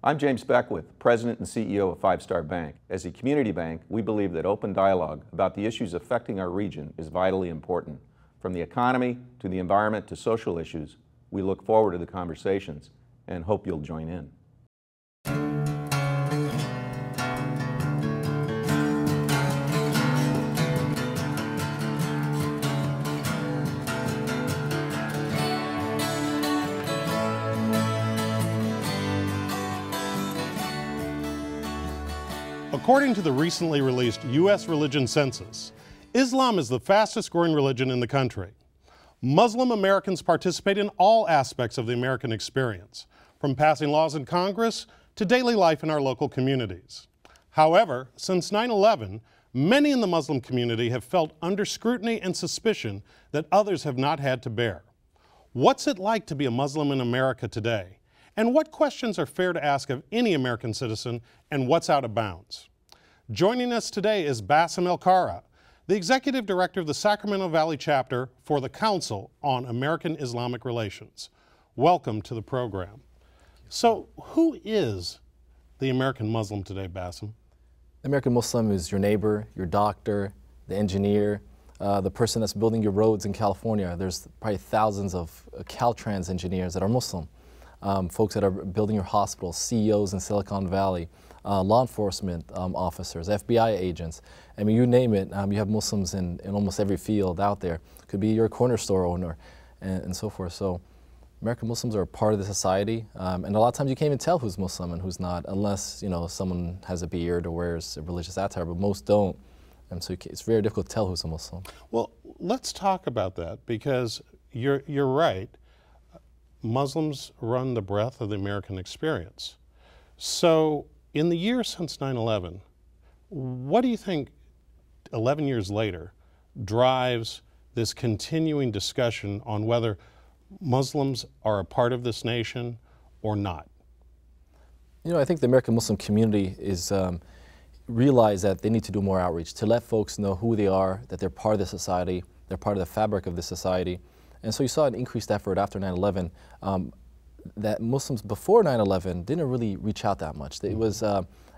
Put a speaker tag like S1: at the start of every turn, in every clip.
S1: I'm James Beckwith, President and CEO of Five Star Bank. As a community bank, we believe that open dialogue about the issues affecting our region is vitally important. From the economy to the environment to social issues, we look forward to the conversations and hope you'll join in.
S2: According to the recently released U.S. religion census, Islam is the fastest growing religion in the country. Muslim Americans participate in all aspects of the American experience, from passing laws in Congress to daily life in our local communities. However, since 9/11, many in the Muslim community have felt under scrutiny and suspicion that others have not had to bear. What's it like to be a Muslim in America today? And what questions are fair to ask of any American citizen, and what's out of bounds? Joining us today is Bassem El-Kara, the Executive Director of the Sacramento Valley Chapter for the Council on American-Islamic Relations. Welcome to the program. So, who is the American Muslim today, Bassem?
S3: The American Muslim is your neighbor, your doctor, the engineer, the person that's building your roads in California. There's probably thousands of Caltrans engineers that are Muslim. Folks that are building your hospitals, CEOs in Silicon Valley, law enforcement officers, FBI agents. I mean, you name it, you have Muslims in almost every field out there. Could be your corner store owner and so forth. So American Muslims are a part of the society, and a lot of times you can't even tell who's Muslim and who's not, unless someone has a beard or wears a religious attire, but most don't. And so it's very difficult to tell who's a Muslim.
S2: Well, let's talk about that, because you're right. Muslims run the breadth of the American experience. So in the years since 9/11, what do you think 11 years later drives this continuing discussion on whether Muslims are a part of this nation or not?
S3: I think the American Muslim community is realize that they need to do more outreach to let folks know who they are, that they're part of the society, they're part of the fabric of the society. And so you saw an increased effort after 9/11 that Muslims before 9/11 didn't really reach out that much. It was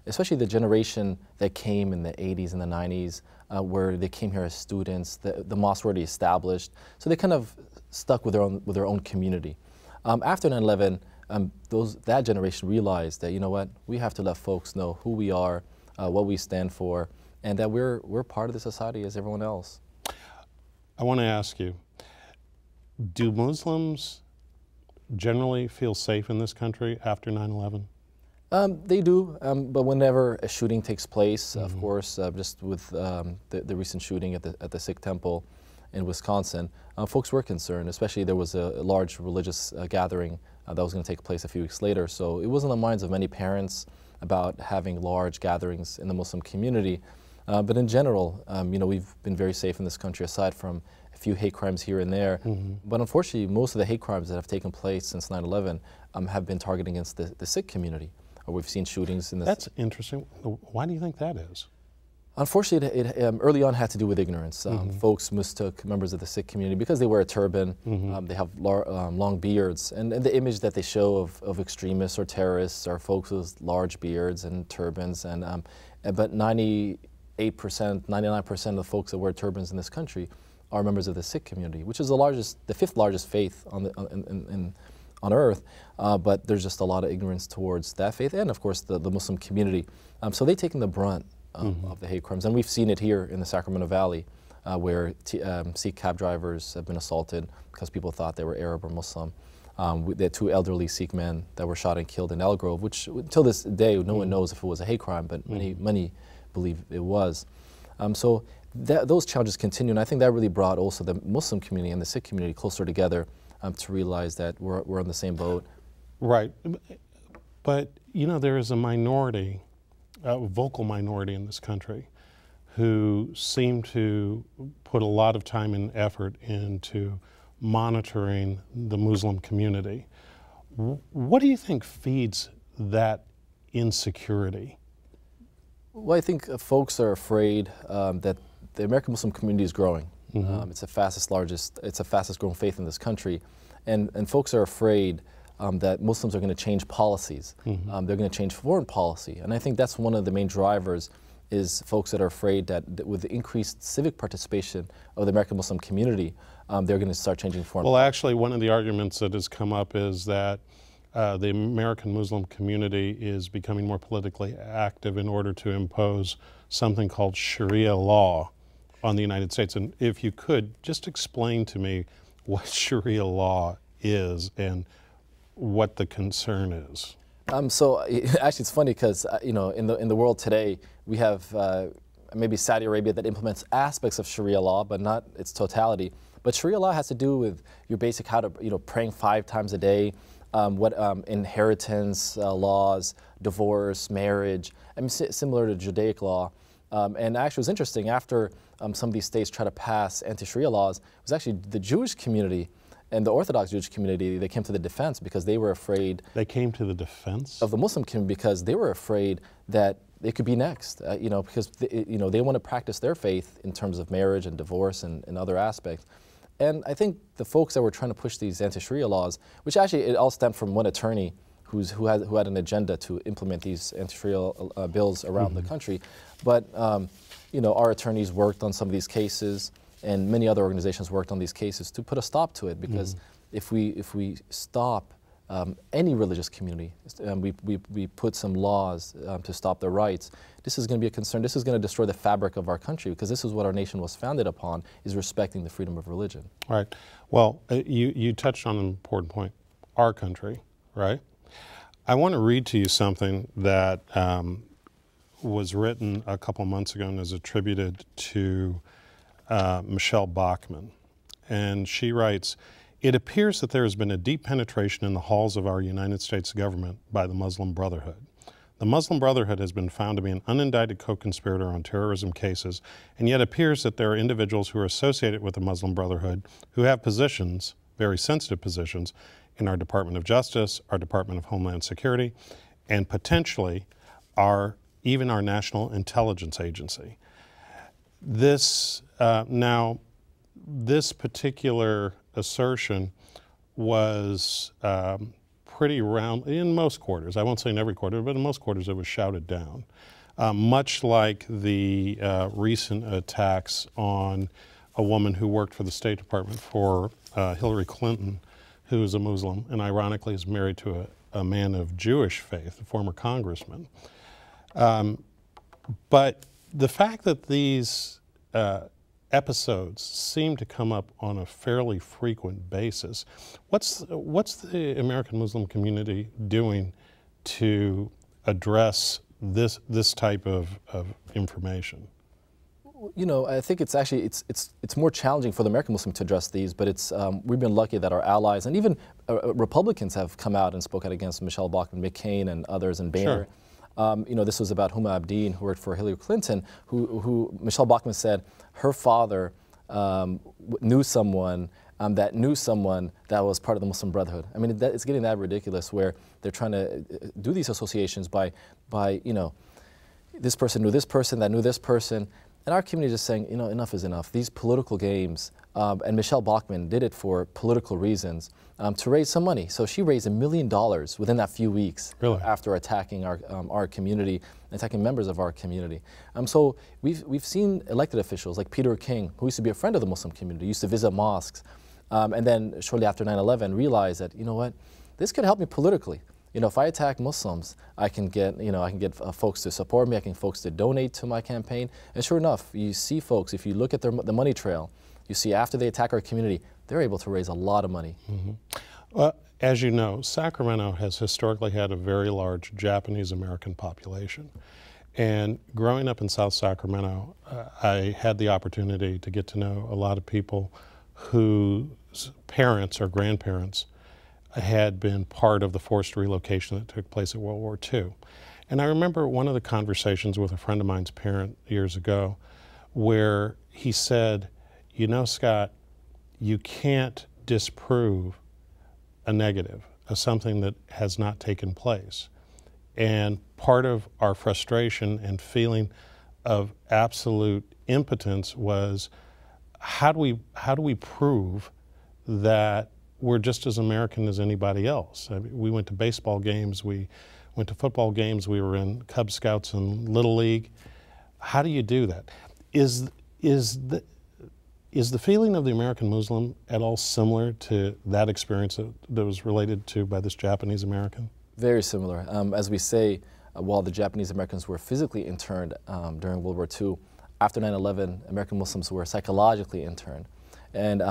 S3: especially the generation that came in the 80s and the 90s where they came here as students, the mosques were already established, so they kind of stuck with their own community. After 9/11, that generation realized that, what, we have to let folks know who we are, what we stand for, and that we're part of the society as everyone else.
S2: I want to ask you, do Muslims generally feel safe in this country after 9/11?
S3: They do, but whenever a shooting takes place, of course, just with the recent shooting at the Sikh temple in Wisconsin, folks were concerned, especially there was a large religious gathering that was going to take place a few weeks later. So it was in the minds of many parents about having large gatherings in the Muslim community. But in general, we've been very safe in this country, aside from a few hate crimes here and there. But unfortunately, most of the hate crimes that have taken place since 9/11 have been targeted against the Sikh community. We've seen shootings in this.
S2: That's interesting. Why do you think that is?
S3: Unfortunately, it early on had to do with ignorance. Folks mistook members of the Sikh community because they wear a turban, they have long beards, and the image that they show of extremists or terrorists are folks with large beards and turbans. But 98%, 99% of the folks that wear turbans in this country are members of the Sikh community, which is the fifth largest faith on earth, but there's just a lot of ignorance towards that faith and, of course, the Muslim community. So they've taken the brunt of the hate crimes, and we've seen it here in the Sacramento Valley, where Sikh cab drivers have been assaulted because people thought they were Arab or Muslim. There are two elderly Sikh men that were shot and killed in Elk Grove, which until this day no one knows if it was a hate crime, but many believe it was. So those challenges continue, and I think that really brought also the Muslim community and the Sikh community closer together to realize that we're on the same boat.
S2: Right, but there is a minority, a vocal minority in this country, who seem to put a lot of time and effort into monitoring the Muslim community. What do you think feeds that insecurity?
S3: Well, I think folks are afraid that the American Muslim community is growing. It's the fastest growing faith in this country, and folks are afraid that Muslims are going to change policies. They're going to change foreign policy. And I think that's one of the main drivers, is folks that are afraid that with the increased civic participation of the American Muslim community, they're going to start changing foreign policy.
S2: Well, actually, one of the arguments that has come up is that the American Muslim community is becoming more politically active in order to impose something called Sharia law on the United States. And if you could, just explain to me what Sharia law is and what the concern is.
S3: So actually, it's funny because you know, in the world today, we have maybe Saudi Arabia that implements aspects of Sharia law, but not its totality. But Sharia law has to do with your basic praying 5 times a day, inheritance laws, divorce, marriage. I mean, similar to Judaic law. And actually, it was interesting, after some of these states tried to pass anti-Sharia laws, it was actually the Jewish community and the Orthodox Jewish community, they came to the defense because they were afraid.
S2: They came to the defense?
S3: Of the Muslim community because they were afraid that they could be next, because they want to practice their faith in terms of marriage and divorce and other aspects. And I think the folks that were trying to push these anti-Sharia laws, which actually it all stemmed from one attorney who had an agenda to implement these anti-Sharia bills around the country. But our attorneys worked on some of these cases, and many other organizations worked on these cases to put a stop to it, because if we stop any religious community, we put some laws to stop their rights, this is going to be a concern. This is going to destroy the fabric of our country, because this is what our nation was founded upon, is respecting the freedom of religion.
S2: Right. Well, you touched on an important point, our country, right? I want to read to you something that was written a couple months ago and is attributed to Michelle Bachmann. And she writes, "It appears that there has been a deep penetration in the halls of our United States government by the Muslim Brotherhood. The Muslim Brotherhood has been found to be an unindicted co-conspirator on terrorism cases, and yet appears that there are individuals who are associated with the Muslim Brotherhood who have positions, very sensitive positions, in our Department of Justice, our Department of Homeland Security, and potentially even our National Intelligence Agency." This, now, this particular assertion was pretty round in most quarters. I won't say in every quarter, but in most quarters it was shouted down. Much like the recent attacks on a woman who worked for the State Department for Hillary Clinton, who is a Muslim and ironically is married to a man of Jewish faith, a former congressman. But the fact that these episodes seem to come up on a fairly frequent basis, what's the American Muslim community doing to address this type of information?
S3: You know, I think it's actually it's more challenging for the American Muslim to address these, but we've been lucky that our allies and even Republicans have come out and spoken out against Michelle Bachmann, McCain, and others, and Boehner. Sure. This was about Huma Abedin, who worked for Hillary Clinton, who Michelle Bachmann said her father knew someone that knew someone that was part of the Muslim Brotherhood. I mean, it's getting that ridiculous where they're trying to do these associations by this person knew this person that knew this person. And our community is just saying, enough is enough. These political games, and Michelle Bachmann did it for political reasons, to raise some money. So she raised $1 million within that few weeks after attacking our community, attacking members of our community. So we've seen elected officials like Peter King, who used to be a friend of the Muslim community, used to visit mosques, and then shortly after 9/11 realized that, what, this could help me politically. If I attack Muslims, I can get folks to support me, I can get folks to donate to my campaign. And sure enough, you see folks, if you look at the money trail, you see after they attack our community, they're able to raise a lot of money.
S2: Well, as you know, Sacramento has historically had a very large Japanese American population. And growing up in South Sacramento, I had the opportunity to get to know a lot of people whose parents or grandparents had been part of the forced relocation that took place at World War II. And I remember one of the conversations with a friend of mine's parent years ago where he said, Scott, you can't disprove a negative of something that has not taken place. And part of our frustration and feeling of absolute impotence was, how do we prove that we're just as American as anybody else. I mean, we went to baseball games, we went to football games, we were in Cub Scouts and Little League. How do you do that? Is the feeling of the American Muslim at all similar to that experience that was related to by this Japanese American?
S3: Very similar. As we say, while the Japanese Americans were physically interned during World War II, after 9/11, American Muslims were psychologically interned. And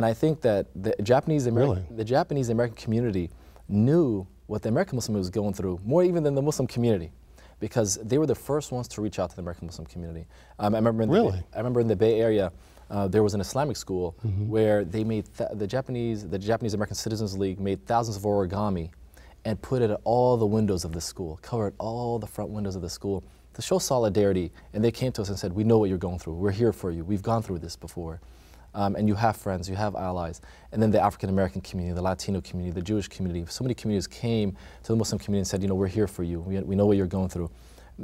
S3: I think that the Japanese American community knew what the American Muslim was going through, more even than the Muslim community, because they were the first ones to reach out to the American Muslim community. I remember in the Bay Area, there was an Islamic school where they made the Japanese American Citizens League made thousands of origami and put it at all the windows of the school, covered all the front windows of the school to show solidarity. And they came to us and said, "We know what you're going through. We're here for you. We've gone through this before. And you have friends, you have allies." And then the African American community, the Latino community, the Jewish community, so many communities came to the Muslim community and said, "You know, we're here for you. We know what you're going through."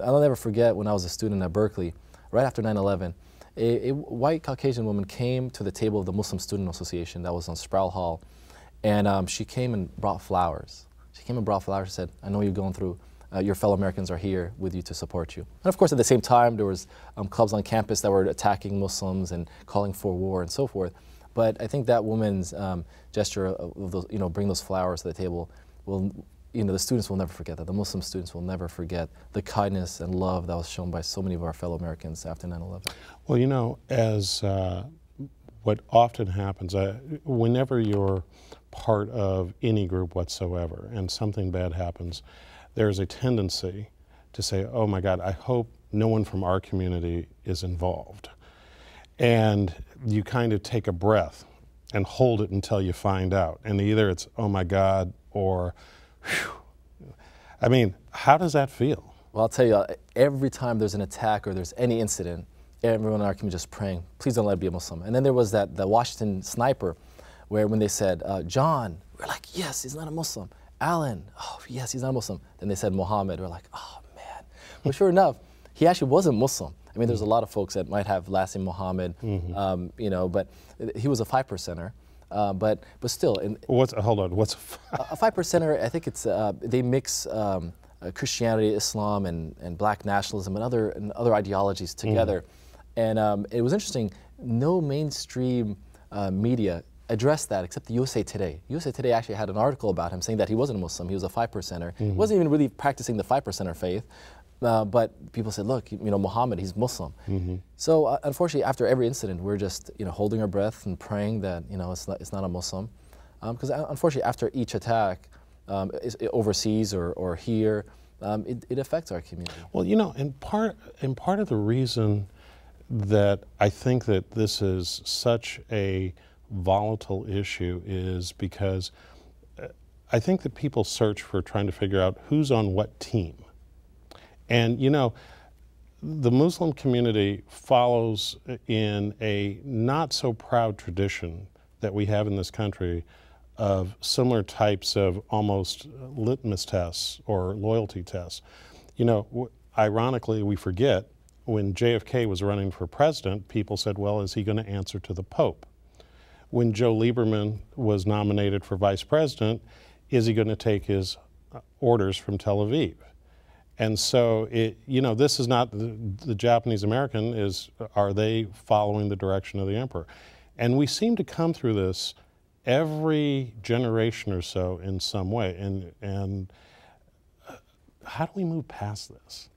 S3: I'll never forget when I was a student at Berkeley, right after 9/11, a white Caucasian woman came to the table of the Muslim Student Association that was on Sproul Hall, and she came and brought flowers. She came and brought flowers and said, "I know you're going through. Your fellow Americans are here with you to support you." And of course, at the same time, there was clubs on campus that were attacking Muslims and calling for war and so forth. But I think that woman's gesture of those, bring those flowers to the table will, the students will never forget that. The Muslim students will never forget the kindness and love that was shown by so many of our fellow Americans after 9/11.
S2: Well, as what often happens, whenever you're part of any group whatsoever and something bad happens, there's a tendency to say, "Oh my God, I hope no one from our community is involved." And you kind of take a breath and hold it until you find out. And either it's, "Oh my God," or, "Whew." I mean, how does that feel?
S3: Well, I'll tell you, every time there's an attack or there's any incident, everyone in our community just praying, "Please don't let it be a Muslim." And then there was the Washington sniper, where when they said, "John," we're like, "Yes, he's not a Muslim." "Alan," "Oh, yes, he's not Muslim." Then they said Muhammad. We're like, "Oh, man." But sure enough, he actually wasn't Muslim. I mean, there's a lot of folks that might have last name Muhammad, but he was a 5%er. But still.
S2: Hold on, what's
S3: a 5%er? I think it's, they mix Christianity, Islam, and black nationalism and other ideologies together. And it was interesting, no mainstream media addressed that except the USA Today. USA Today actually had an article about him saying that he wasn't a Muslim, he was a 5%er. He wasn't even really practicing the 5%er faith, but people said, "Look, Muhammad, he's Muslim." So unfortunately, after every incident, we're just holding our breath and praying that it's not a Muslim, because unfortunately, after each attack, overseas or here, it affects our community.
S2: Well, and part of the reason that I think that this is such a volatile issue is because I think that people search for trying to figure out who's on what team. And the Muslim community follows in a not so proud tradition that we have in this country of similar types of almost litmus tests or loyalty tests. Ironically, we forget when JFK was running for president, people said, "Well, is he going to answer to the Pope?" When Joe Lieberman was nominated for vice president, is he going to take his orders from Tel Aviv? And so, this is not the Japanese American, are they following the direction of the emperor? And we seem to come through this every generation or so in some way. And how do we move past this?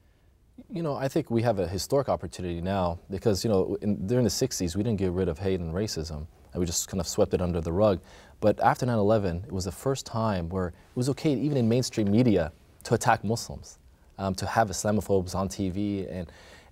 S3: I think we have a historic opportunity now because, during the 60s, we didn't get rid of hate and racism. And we just kind of swept it under the rug. But after 9/11, it was the first time where it was okay, even in mainstream media, to attack Muslims, to have Islamophobes on TV.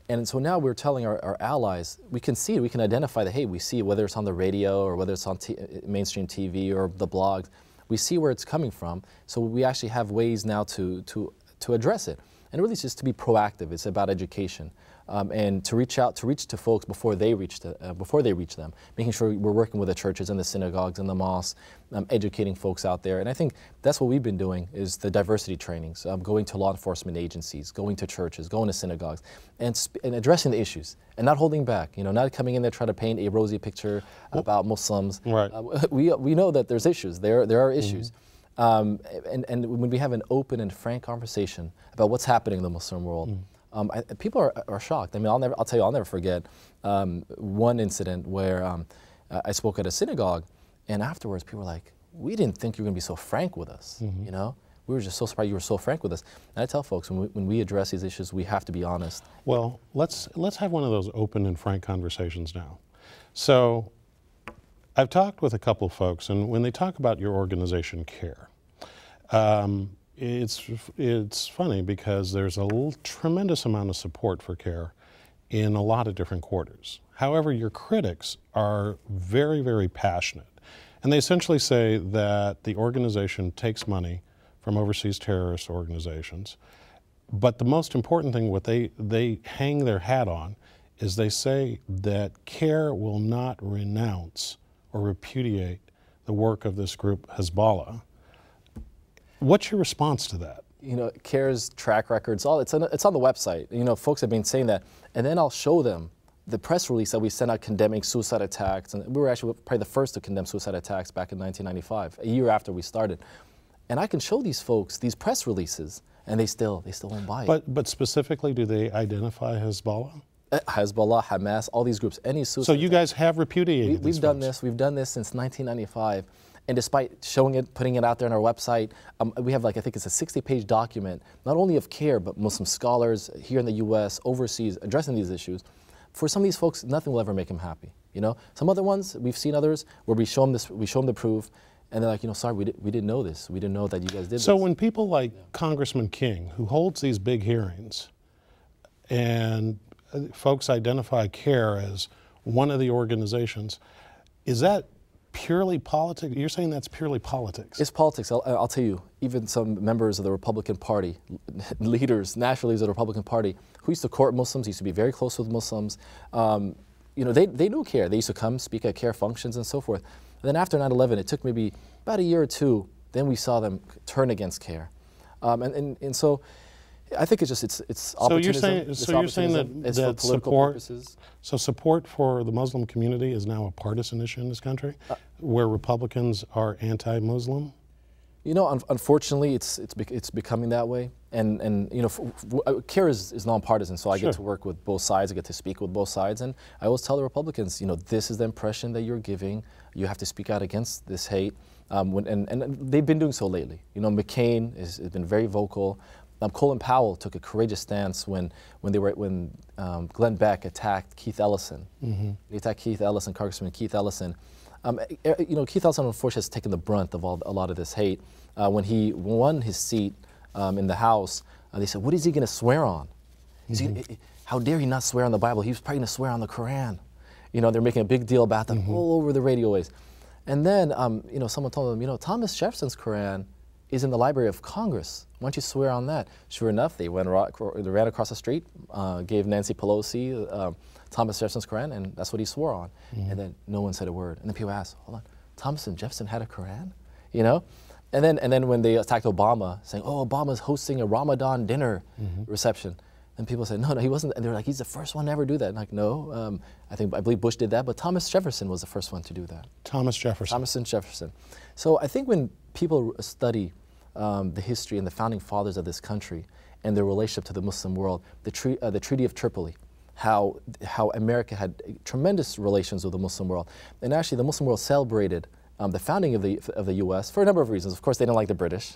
S3: And so now we're telling our allies, we can see it, we can identify that, hey, we see it, whether it's on the radio or whether it's on mainstream TV or the blogs, we see where it's coming from. So we actually have ways now to address it. And really it's just to be proactive. It's about education. And to reach to folks before they reach them, making sure we're working with the churches and the synagogues and the mosques, educating folks out there. And I think that's what we've been doing is the diversity trainings, going to law enforcement agencies, going to churches, going to synagogues, and addressing the issues and not holding back. You know, not coming in there trying to paint a rosy picture about Muslims.
S2: Right.
S3: We know that there's issues. There are issues. And when we have an open and frank conversation about what's happening in the Muslim world. People are shocked. I mean, I'll tell you, I'll never forget one incident where I spoke at a synagogue, and afterwards people were like, "We didn't think you were going to be so frank with us. You know, we were just so surprised you were so frank with us." And I tell folks, when we address these issues, we have to be honest.
S2: Well, let's have one of those open and frank conversations now. So, I've talked with a couple of folks, and when they talk about your organization, CARE. It's funny because there's a tremendous amount of support for CARE in a lot of different quarters. However, your critics are very, very passionate. And they essentially say that the organization takes money from overseas terrorist organizations. But the most important thing, what they hang their hat on, is they say that CARE will not renounce or repudiate the work of this group, Hezbollah. What's your response to that?
S3: You know, CARE's track records, it's on the website. You know, folks have been saying that. And then I'll show them the press release that we sent out condemning suicide attacks. And we were actually probably the first to condemn suicide attacks back in 1995, a year after we started. And I can show these folks these press releases, and they still won't buy it.
S2: But specifically, do they identify Hezbollah?
S3: Hezbollah, Hamas, all these groups, any suicide.
S2: So you guys have repudiated
S3: We've done this since 1995. And despite showing it, putting it out there on our website, we have I think it's a 60-page document, not only of CARE, but Muslim scholars here in the U.S., overseas, addressing these issues. For some of these folks, nothing will ever make them happy. You know, some other ones, we've seen others where we show them the proof, and they're like, you know, sorry, we didn't know this. We didn't know that you guys did this.
S2: So when people like Congressman King, who holds these big hearings, and folks identify CARE as one of the organizations, is that purely politics? You're saying that's purely politics? It's
S3: politics. I'll tell you, even some members of the Republican Party, leaders, national leaders of the Republican Party, who used to court Muslims, used to be very close with Muslims, you know, they knew CARE. They used to come speak at CARE functions and so forth. And then after 9/11, it took maybe about a year or two, then we saw them turn against CARE. And so I think it's opportunism.
S2: So you're saying that support for the Muslim community is now a partisan issue in this country, where Republicans are anti-Muslim?
S3: You know, unfortunately, it's becoming that way. And you know, CARE is nonpartisan, so I get to work with both sides. I get to speak with both sides, and I always tell the Republicans, you know, this is the impression that you're giving. You have to speak out against this hate, and they've been doing so lately. You know, McCain has been very vocal. Colin Powell took a courageous stance when Glenn Beck attacked Keith Ellison. He attacked Keith Ellison, Congressman Keith Ellison. You know, Keith Ellison, unfortunately, has taken the brunt of a lot of this hate. When he won his seat in the House, they said, "What is he going to swear on? How dare he not swear on the Bible? He was probably going to swear on the Quran." You know, they're making a big deal about that all over the radio waves. And then, you know, someone told them, you know, Thomas Jefferson's Quran is in the Library of Congress. Why don't you swear on that? Sure enough, they ran across the street, gave Nancy Pelosi Thomas Jefferson's Quran, and that's what he swore on. And then no one said a word. And then people asked, hold on, Thomas and Jefferson had a Quran? You know? And then when they attacked Obama, saying, oh, Obama's hosting a Ramadan dinner reception. And people said, no, he wasn't. And they were like, he's the first one to ever do that. And like, no, I believe Bush did that, but Thomas Jefferson was the first one to do that.
S2: Thomas Jefferson.
S3: Thomas and Jefferson. So I think when people study the history and the founding fathers of this country and their relationship to the Muslim world, the Treaty of Tripoli, how America had tremendous relations with the Muslim world. And actually the Muslim world celebrated the founding of the U.S. for a number of reasons. Of course, they didn't like the British,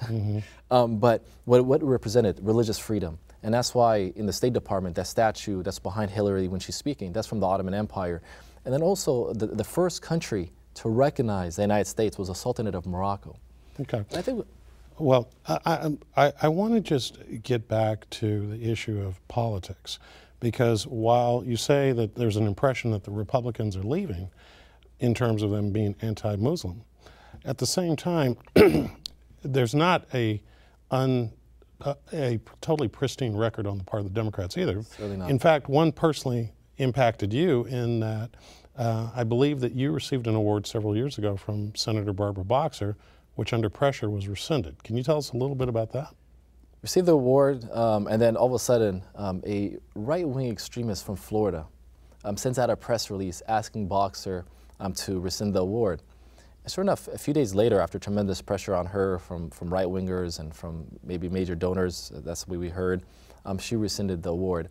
S3: but what it represented, religious freedom. And that's why in the State Department, that statue that's behind Hillary when she's speaking, that's from the Ottoman Empire. And then also the first country to recognize the United States was the Sultanate of Morocco.
S2: Okay.
S3: And I think,
S2: well, I want to just get back to the issue of politics, because while you say that there's an impression that the Republicans are leaving in terms of them being anti-Muslim, at the same time, there's not a a totally pristine record on the part of the Democrats either.
S3: Certainly not.
S2: In fact, one personally impacted you in that I believe that you received an award several years ago from Senator Barbara Boxer, which under pressure was rescinded. Can you tell us a little bit about that?
S3: Received the award, and then all of a sudden, a right-wing extremist from Florida sends out a press release asking Boxer to rescind the award. And sure enough, a few days later, after tremendous pressure on her from right-wingers and from maybe major donors, that's the way we heard, she rescinded the award.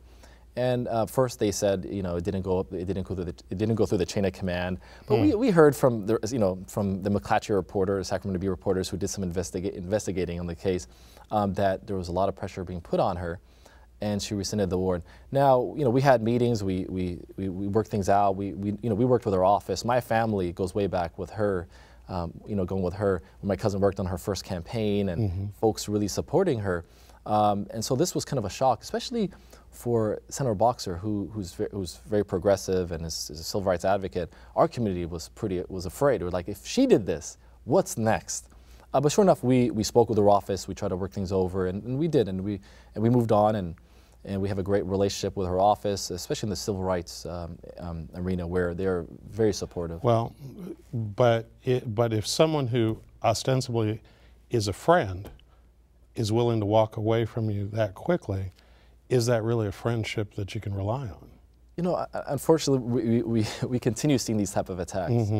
S3: And first they said, you know, it didn't go through the chain of command. But we heard from the, from the McClatchy reporters, Sacramento Bee reporters who did some investigating on the case, that there was a lot of pressure being put on her, and she rescinded the award. Now, you know, we had meetings, we worked things out. We worked with her office. My family goes way back with her. Going with her when my cousin worked on her first campaign, and folks really supporting her. And so this was kind of a shock, especially for Senator Boxer, who's very progressive and is a civil rights advocate. Our community was afraid. We were like, if she did this, what's next? But sure enough, we spoke with her office. We tried to work things over, and we did, and we moved on, and we have a great relationship with her office, especially in the civil rights arena, where they're very supportive.
S2: Well, but if someone who ostensibly is a friend is willing to walk away from you that quickly, is that really a friendship that you can rely on?
S3: You know, unfortunately, we continue seeing these type of attacks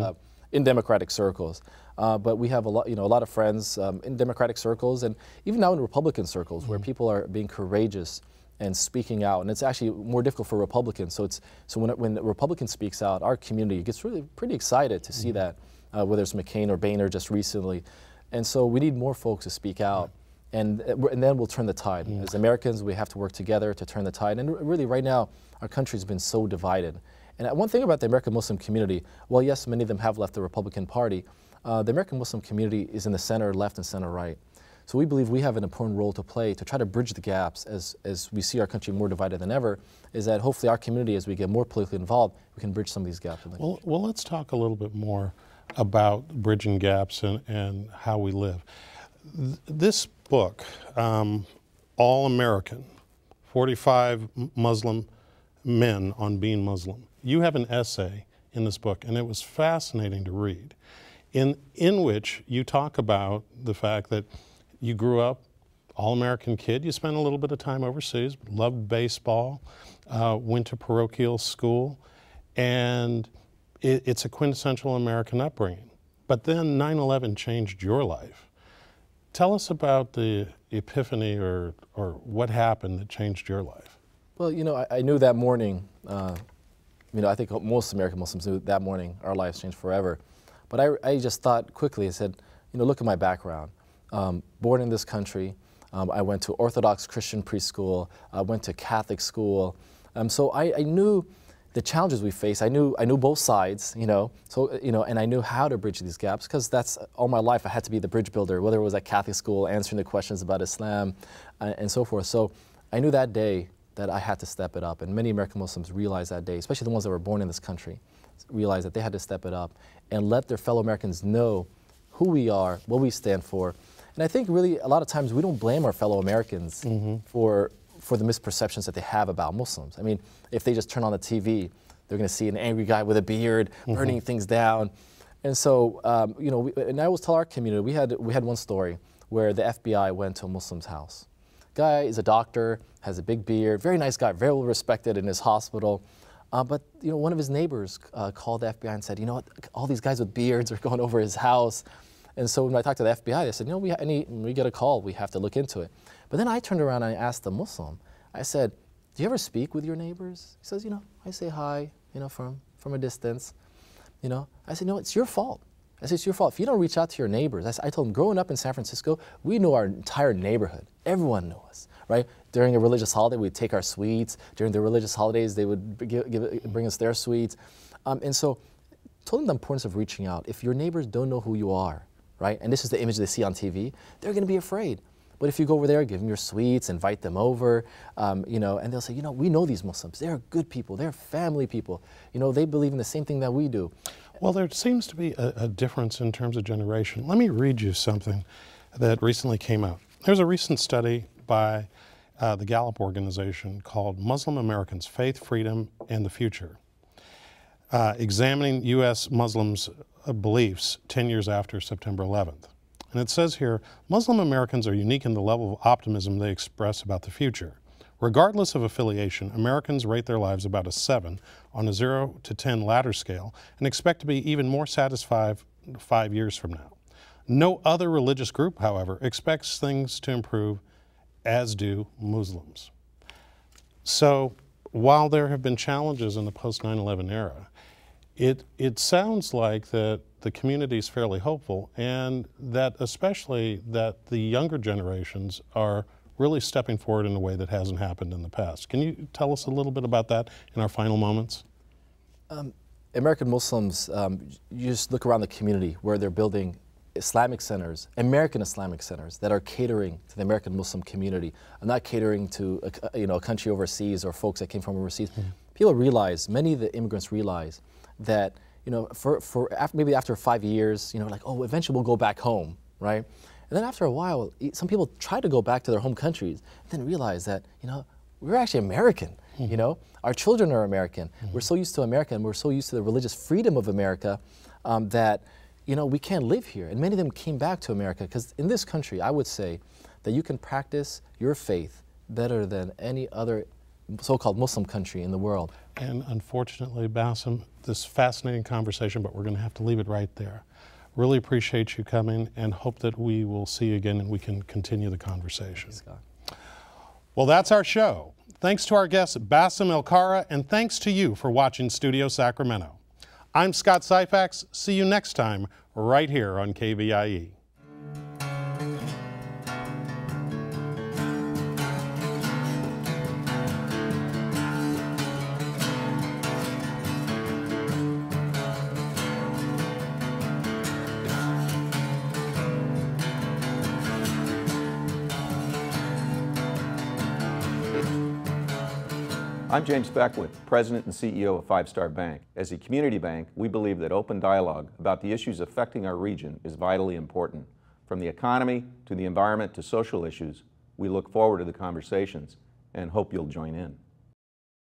S3: in Democratic circles. But we have a lot of friends in Democratic circles, and even now in Republican circles, where people are being courageous and speaking out. And it's actually more difficult for Republicans. So when a Republican speaks out, our community gets really pretty excited to see that, whether it's McCain or Boehner just recently. And so we need more folks to speak out. And then we'll turn the tide. As Americans, we have to work together to turn the tide. And really, right now, our country's been so divided. And one thing about the American Muslim community, well, yes, many of them have left the Republican Party. The American Muslim community is in the center left and center right. So we believe we have an important role to play to try to bridge the gaps as we see our country more divided than ever, is that hopefully our community, as we get more politically involved, we can bridge some of these gaps.
S2: Well, let's talk a little bit more about bridging gaps and how we live. This book, All American, 45 Muslim Men on Being Muslim. You have an essay in this book, and it was fascinating to read, in which you talk about the fact that you grew up all-American kid. You spent a little bit of time overseas, loved baseball, went to parochial school, and it's a quintessential American upbringing. But then 9/11 changed your life. Tell us about the epiphany or what happened that changed your life.
S3: Well, you know, I knew that morning, I think most American Muslims knew that morning our lives changed forever. But I just thought quickly, I said, look at my background. Born in this country, I went to Orthodox Christian preschool, I went to Catholic school. So I knew the challenges we face. I knew both sides, and I knew how to bridge these gaps, because that's all my life I had to be the bridge builder, whether it was at Catholic school, answering the questions about Islam, and so forth. So I knew that day that I had to step it up, and many American Muslims realized that day, especially the ones that were born in this country, realized that they had to step it up and let their fellow Americans know who we are, what we stand for. And I think really a lot of times we don't blame our fellow Americans for the misperceptions that they have about Muslims. I mean, if they just turn on the TV, they're going to see an angry guy with a beard burning things down. And so, and I always tell our community, we had one story where the FBI went to a Muslim's house. Guy is a doctor, has a big beard, very nice guy, very well respected in his hospital. But one of his neighbors called the FBI and said, all these guys with beards are going over his house. And so when I talked to the FBI, they said, when we get a call, we have to look into it. But then I turned around and I asked the Muslim, I said, do you ever speak with your neighbors? He says, I say hi, from a distance. I said, no, it's your fault. I said, it's your fault. If you don't reach out to your neighbors, I told him, growing up in San Francisco, we knew our entire neighborhood. Everyone knew us, right? During a religious holiday, we'd take our sweets. During the religious holidays, they would bring us their sweets. And so told them the importance of reaching out. If your neighbors don't know who you are, right, and this is the image they see on TV, they're going to be afraid. But if you go over there, give them your sweets, invite them over, and they'll say, we know these Muslims. They're good people. They're family people. They believe in the same thing that we do.
S2: Well, there seems to be a difference in terms of generation. Let me read you something that recently came out. There's a recent study by the Gallup organization called Muslim Americans, Faith, Freedom, and the Future, examining U.S. Muslims' beliefs 10 years after September 11th. And it says here, Muslim Americans are unique in the level of optimism they express about the future. Regardless of affiliation, Americans rate their lives about a 7 on a 0 to 10 ladder scale and expect to be even more satisfied 5 years from now. No other religious group, however, expects things to improve, as do Muslims. So while there have been challenges in the post-9/11 era, it sounds like that the community is fairly hopeful, and that especially that the younger generations are really stepping forward in a way that hasn't happened in the past. Can you tell us a little bit about that in our final moments?
S3: American Muslims, you just look around the community where they're building Islamic centers, American-Islamic centers that are catering to the American Muslim community, and not catering to a country overseas or folks that came from overseas. Mm-hmm. People realize, many of the immigrants realize that maybe after 5 years, like, oh, eventually we'll go back home, right? And then after a while, some people try to go back to their home countries and then realize that, we're actually American, mm-hmm. Our children are American. Mm-hmm. We're so used to America, and we're so used to the religious freedom of America that, we can't live here. And many of them came back to America because in this country, I would say that you can practice your faith better than any other so-called Muslim country in the world.
S2: And unfortunately, Bassem, this fascinating conversation, but we're going to have to leave it right there. Really appreciate you coming and hope that we will see you again and we can continue the conversation.
S3: Scott.
S2: Well, that's our show. Thanks to our guest, Bassem El-Kara, and thanks to you for watching Studio Sacramento. I'm Scott Syfax. See you next time right here on KVIE.
S1: I'm James Beckwith, President and CEO of Five Star Bank. As a community bank, we believe that open dialogue about the issues affecting our region is vitally important. From the economy to the environment to social issues, we look forward to the conversations and hope you'll join in.